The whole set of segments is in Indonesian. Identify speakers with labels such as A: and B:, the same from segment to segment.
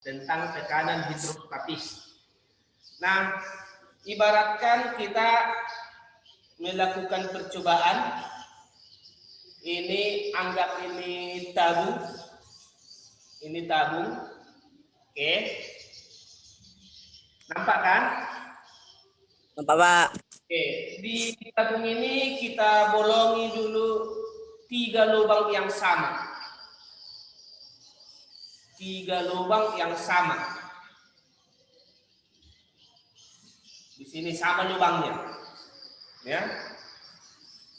A: tentang tekanan hidrostatis. Nah, ibaratkan kita melakukan percobaan, ini anggap ini tabung, oke, nampak kan?
B: Nampak, Pak.
A: Oke, di tabung ini kita bolongi dulu 3 lubang yang sama. 3 lubang yang sama. Di sini sama lubangnya, ya.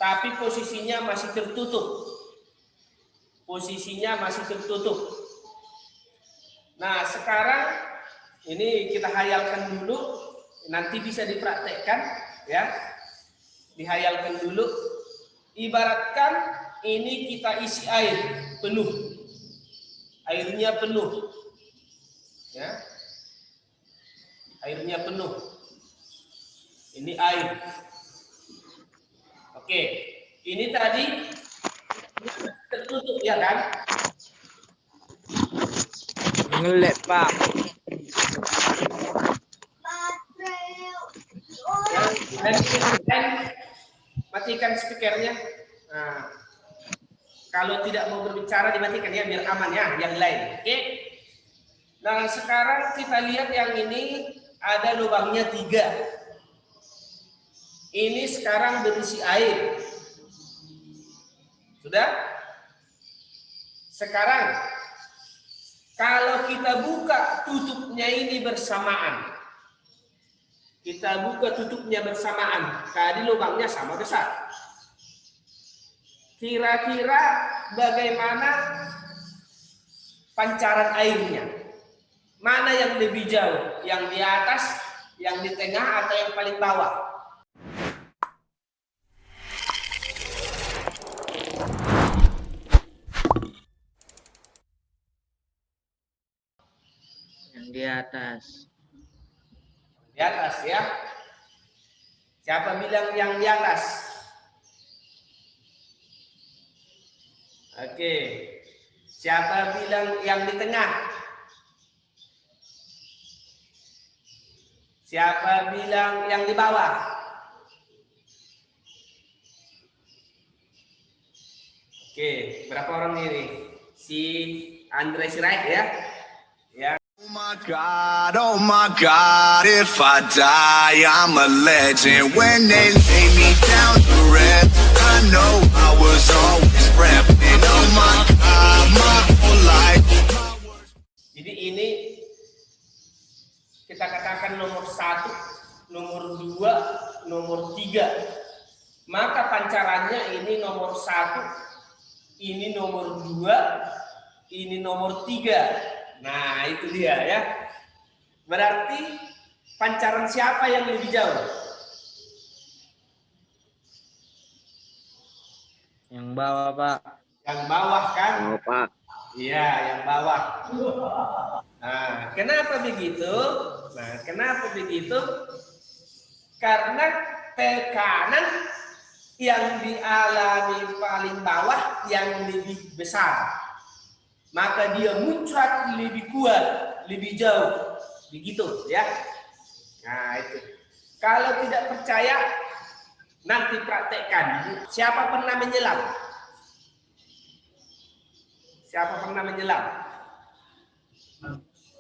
A: Tapi posisinya masih tertutup. Nah, sekarang ini kita hayalkan dulu, nanti bisa dipraktekkan, ya. Dihayalkan dulu. Ibaratkan ini kita isi air penuh. Airnya penuh. Ya. Airnya penuh. Ini air. Oke. Ini tadi tertutup, ya kan?
B: Ngelek, Pak.
A: Dan matikan speakernya. Nah, kalau tidak mau berbicara dimatikan ya, biar aman ya, yang lain. Oke. Nah, sekarang kita lihat yang ini ada lubangnya 3. Ini sekarang berisi air. Sudah? Sekarang kalau kita buka tutupnya ini bersamaan. Tadi lubangnya sama besar. Kira-kira bagaimana pancaran airnya? Mana yang lebih jauh? Yang di atas, yang di tengah, atau yang paling bawah?
B: Yang di atas.
A: Di atas ya. Siapa bilang yang di atas? Oke. Siapa bilang yang di tengah? Siapa bilang yang di bawah? Oke, berapa orang ini? Si Andre Sirait ya? Ya.
C: Oh my God, if I die, I'm a legend. When they lay me down to rest, I know I was always repping. Oh my God, my whole life.
A: Jadi ini kita katakan nomor 1, nomor 2, nomor 3. Maka pancarannya ini nomor 1, ini nomor 2, ini nomor 3. Nah, itu dia ya. Berarti pancaran siapa yang lebih jauh?
B: Yang bawah, Pak.
A: Yang bawah kan?
B: Oh, Pak.
A: Iya, yang bawah. Nah, kenapa begitu? Karena tekanan yang dialami paling bawah yang lebih besar. Maka dia muncrat lebih kuat, lebih jauh. Begitu ya. Nah, itu. Kalau tidak percaya, nanti praktekkan. Siapa pernah menyelam?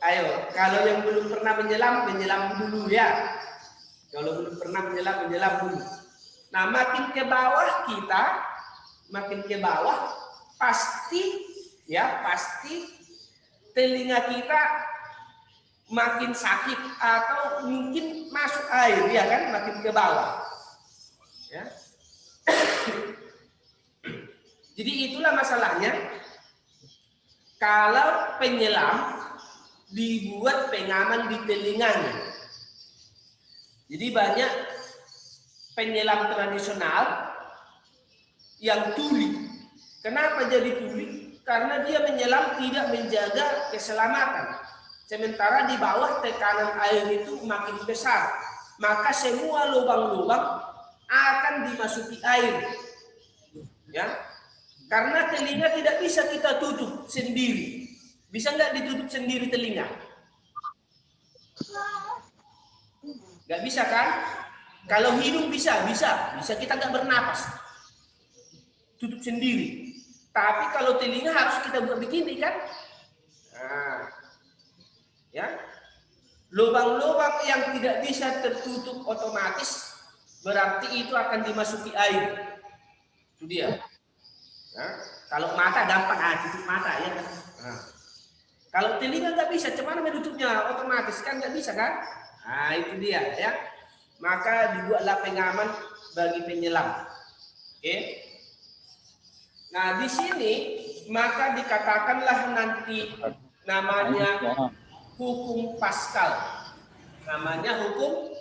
A: Ayo, kalau yang belum pernah menyelam dulu ya. Kalau belum pernah menyelam dulu. Nah, makin ke bawah pasti telinga kita makin sakit atau mungkin masuk air ya kan, makin ke bawah. Ya. Jadi itulah masalahnya. Kalau penyelam dibuat pengaman di telinganya. Jadi banyak penyelam tradisional yang tuli. Kenapa jadi tuli? Karena dia menyelam tidak menjaga keselamatan. Sementara di bawah tekanan air itu makin besar. Maka semua lubang-lubang akan dimasuki air. Ya. Karena telinga tidak bisa kita tutup sendiri. Bisa nggak ditutup sendiri telinga? Nggak bisa kan? Kalau hidung bisa kita nggak bernapas, tutup sendiri. Tapi kalau telinga harus kita buat begini kan? Nah, ya, lubang-lubang yang tidak bisa tertutup otomatis berarti itu akan dimasuki air. Itu dia. Nah, kalau mata gampang tutup mata ya. Nah, kalau telinga nggak bisa, cuman menutupnya otomatis kan nggak bisa kan? Nah itu dia ya. Maka dibuatlah pengaman bagi penyelam. Oke. Nah di sini maka dikatakanlah nanti namanya hukum Pascal. Namanya hukum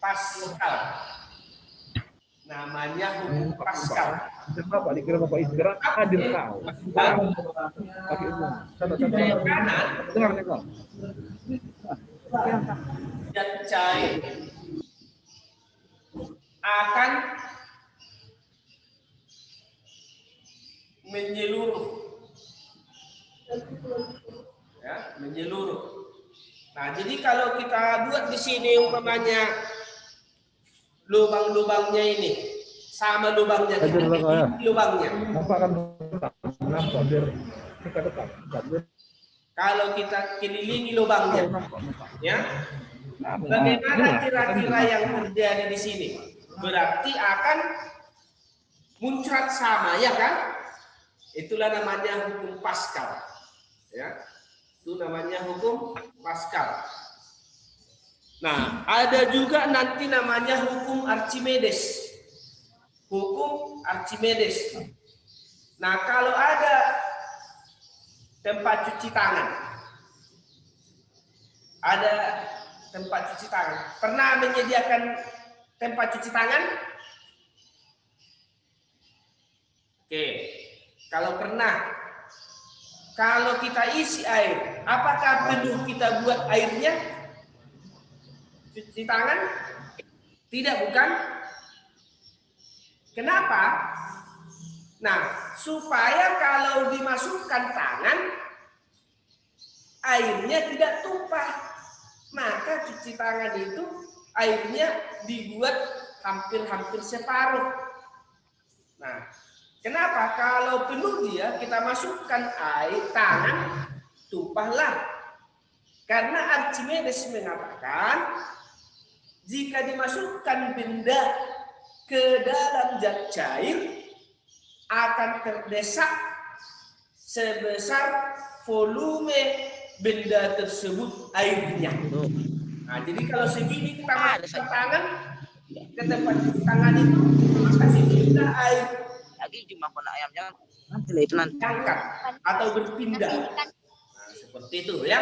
A: Pascal. Namanya hukum Pascal.
D: Bapak dikira Bapak istirahat hadir kau. Pakai umum.
A: Kanan
D: Dengar nih kau.
A: zat cair akan menyeluruh, ya, menyeluruh. Nah, jadi kalau kita buat di sini umpamanya lubang-lubangnya ini sama lubangnya, kita lubangnya.
D: Bapak akan nampak biar kita dekat.
A: Kalau kita kelilingi lubangnya, ya, bagaimana kira-kira yang terjadi di sini? Berarti akan muncrat sama, ya kan? Itulah namanya hukum Pascal, ya. Itu namanya hukum Pascal. Nah, ada juga nanti namanya hukum Archimedes. Hukum Archimedes. Nah, kalau ada tempat cuci tangan. Ada tempat cuci tangan. Pernah menyediakan tempat cuci tangan? Oke. Kalau pernah, kalau kita isi air, apakah penuh kita buat airnya? Cuci tangan? Tidak, bukan? Kenapa? Nah, supaya kalau dimasukkan tangan, airnya tidak tumpah. Maka cuci tangan itu airnya dibuat hampir-hampir separuh. Nah, kenapa? Kalau penuh dia, kita masukkan air tangan, tumpahlah. Karena Archimedes mengatakan, jika dimasukkan benda ke dalam zat cair, akan terdesak sebesar volume benda tersebut airnya. Nah, jadi kalau segini kita masukkan tangan ke tempat cuci tangan itu, maka segini air
B: Lagi cuma kena ayamnya nanti lah itu nanti.
A: angkat atau berpindah. Nah, seperti itu ya.